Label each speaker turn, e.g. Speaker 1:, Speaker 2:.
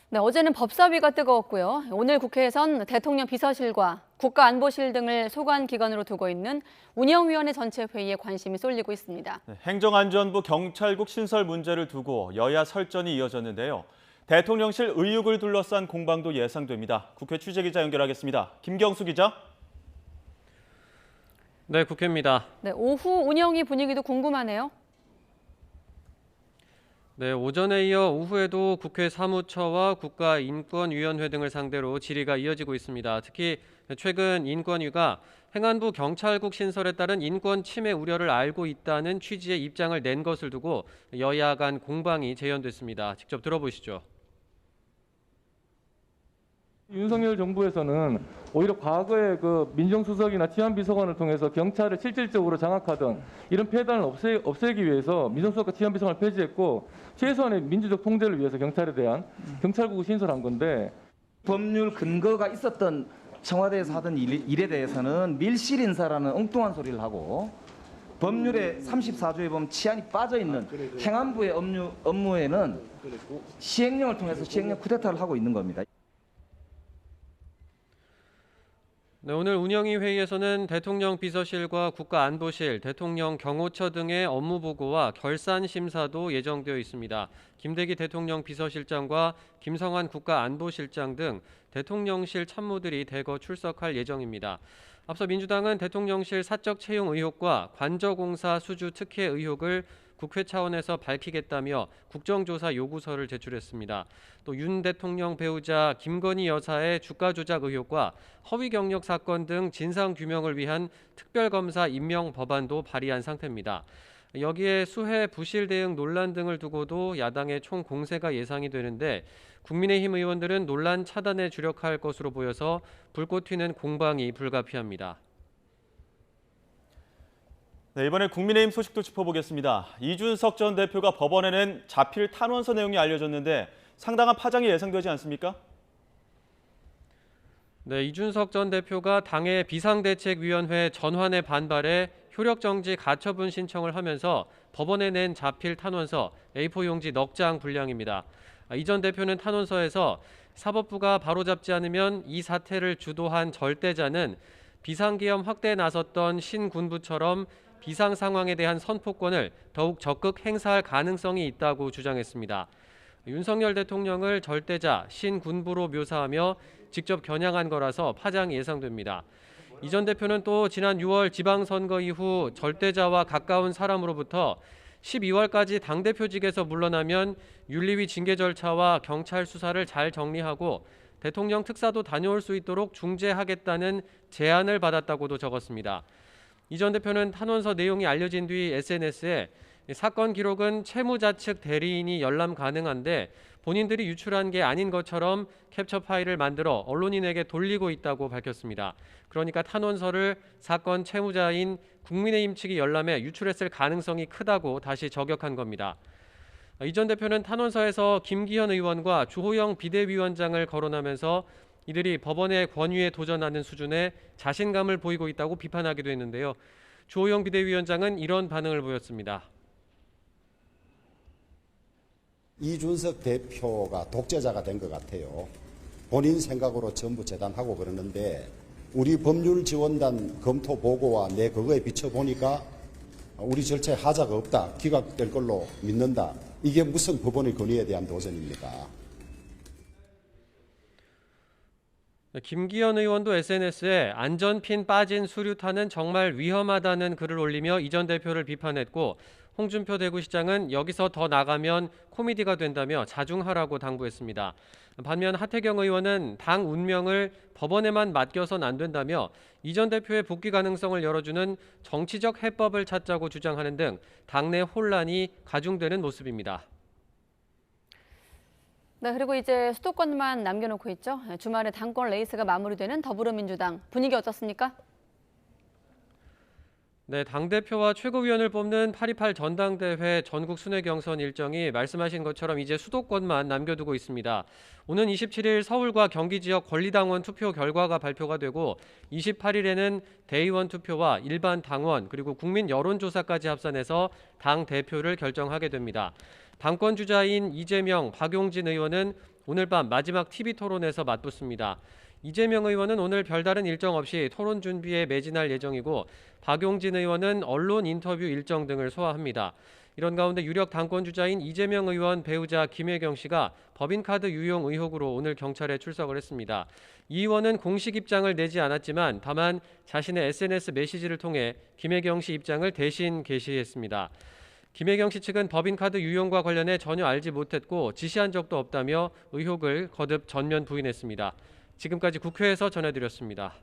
Speaker 1: 네, 어제는 법사위가 뜨거웠고요. 오늘 국회에선 대통령 비서실과 국가안보실 등을 소관기관으로 두고 있는 운영위원회 전체 회의에 관심이 쏠리고 있습니다.
Speaker 2: 네, 행정안전부 경찰국 신설 문제를 두고 여야 설전이 이어졌는데요. 대통령실 의혹을 둘러싼 공방도 예상됩니다. 국회 취재기자 연결하겠습니다. 김경수 기자.
Speaker 3: 네, 국회입니다.
Speaker 1: 네, 오후 운영위 분위기도 궁금하네요.
Speaker 3: 네, 오전에 이어 오후에도 국회 사무처와 국가인권위원회 등을 상대로 질의가 이어지고 있습니다. 특히 최근 인권위가 행안부 경찰국 신설에 따른 인권 침해 우려를 알고 있다는 취지의 입장을 낸 것을 두고 여야 간 공방이 재연됐습니다. 직접 들어보시죠.
Speaker 4: 윤석열 정부에서는 오히려 과거에 그 민정수석이나 치안비서관을 통해서 경찰을 실질적으로 장악하던 이런 폐단을 없애기 위해서 민정수석과 치안비서관을 폐지했고 최소한의 민주적 통제를 위해서 경찰에 대한 경찰국을 신설한 건데
Speaker 5: 법률 근거가 있었던 청와대에서 하던 일에 대해서는 밀실 인사라는 엉뚱한 소리를 하고 법률의 34조에 보면 치안이 빠져있는 행안부의 업무에는 시행령을 통해서 시행령 쿠데타를 하고 있는 겁니다.
Speaker 3: 네, 오늘 운영위 회의에서는 대통령 비서실과 국가안보실, 대통령 경호처 등의 업무 보고와 결산 심사도 예정되어 있습니다. 김대기 대통령 비서실장과 김성환 국가안보실장 등 대통령실 참모들이 대거 출석할 예정입니다. 앞서 민주당은 대통령실 사적 채용 의혹과 관저공사 수주 특혜 의혹을 국회 차원에서 밝히겠다며 국정조사 요구서를 제출했습니다. 또 윤 대통령 배우자 김건희 여사의 주가 조작 의혹과 허위 경력 사건 등 진상 규명을 위한 특별검사 임명 법안도 발의한 상태입니다. 여기에 수해 부실 대응 논란 등을 두고도 야당의 총 공세가 예상이 되는데 국민의힘 의원들은 논란 차단에 주력할 것으로 보여서 불꽃 튀는 공방이 불가피합니다.
Speaker 2: 네, 이번에 국민의힘 소식도 짚어보겠습니다. 이준석 전 대표가 법원에 낸 자필 탄원서 내용이 알려졌는데 상당한 파장이 예상되지 않습니까?
Speaker 3: 네, 이준석 전 대표가 당의 비상대책위원회 전환에 반발해 효력정지 가처분 신청을 하면서 법원에 낸 자필 탄원서 A4 용지 넉 장 분량입니다. 이 전 대표는 탄원서에서 사법부가 바로잡지 않으면 이 사태를 주도한 절대자는 비상계엄 확대에 나섰던 신군부처럼 비상 상황에 대한 선포권을 더욱 적극 행사할 가능성이 있다고 주장했습니다. 윤석열 대통령을 절대자, 신군부로 묘사하며 직접 겨냥한 거라서 파장이 예상됩니다. 이 전 대표는 또 지난 6월 지방선거 이후 절대자와 가까운 사람으로부터 12월까지 당대표직에서 물러나면 윤리위 징계 절차와 경찰 수사를 잘 정리하고 대통령 특사도 다녀올 수 있도록 중재하겠다는 제안을 받았다고도 적었습니다. 이 전 대표는 탄원서 내용이 알려진 뒤 SNS에 사건 기록은 채무자 측 대리인이 열람 가능한데 본인들이 유출한 게 아닌 것처럼 캡처 파일을 만들어 언론인에게 돌리고 있다고 밝혔습니다. 그러니까 탄원서를 사건 채무자인 국민의힘 측이 열람해 유출했을 가능성이 크다고 다시 저격한 겁니다. 이 전 대표는 탄원서에서 김기현 의원과 주호영 비대위원장을 거론하면서 이들이 법원의 권위에 도전하는 수준의 자신감을 보이고 있다고 비판하기도 했는데요. 주호영 비대위원장은 이런 반응을 보였습니다.
Speaker 6: 이준석 대표가 독재자가 된 것 같아요. 본인 생각으로 전부 재단하고 그러는데 우리 법률지원단 검토 보고와 내 그거에 비춰보니까 우리 절차에 하자가 없다. 기각될 걸로 믿는다. 이게 무슨 법원의 권위에 대한 도전입니까?
Speaker 3: 김기현 의원도 SNS에 안전핀 빠진 수류탄은 정말 위험하다는 글을 올리며 이 전 대표를 비판했고 홍준표 대구시장은 여기서 더 나가면 코미디가 된다며 자중하라고 당부했습니다. 반면 하태경 의원은 당 운명을 법원에만 맡겨선 안 된다며 이 전 대표의 복귀 가능성을 열어주는 정치적 해법을 찾자고 주장하는 등 당내 혼란이 가중되는 모습입니다.
Speaker 1: 네, 그리고 이제 수도권만 남겨놓고 있죠. 주말에 당권 레이스가 마무리되는 더불어민주당 분위기 어떻습니까?
Speaker 3: 네, 당대표와 최고위원을 뽑는 8.28 전당대회 전국 순회 경선 일정이 말씀하신 것처럼 이제 수도권만 남겨두고 있습니다. 오는 27일 서울과 경기 지역 권리당원 투표 결과가 발표가 되고 28일에는 대의원 투표와 일반 당원 그리고 국민 여론조사까지 합산해서 당 대표를 결정하게 됩니다. 당권 주자인 이재명, 박용진 의원은 오늘 밤 마지막 TV 토론에서 맞붙습니다. 이재명 의원은 오늘 별다른 일정 없이 토론 준비에 매진할 예정이고 박용진 의원은 언론 인터뷰 일정 등을 소화합니다. 이런 가운데 유력 당권 주자인 이재명 의원 배우자 김혜경 씨가 법인카드 유용 의혹으로 오늘 경찰에 출석을 했습니다. 이 의원은 공식 입장을 내지 않았지만 다만 자신의 SNS 메시지를 통해 김혜경 씨 입장을 대신 게시했습니다. 김혜경 씨 측은 법인카드 유용과 관련해 전혀 알지 못했고 지시한 적도 없다며 의혹을 거듭 전면 부인했습니다. 지금까지 국회에서 전해드렸습니다.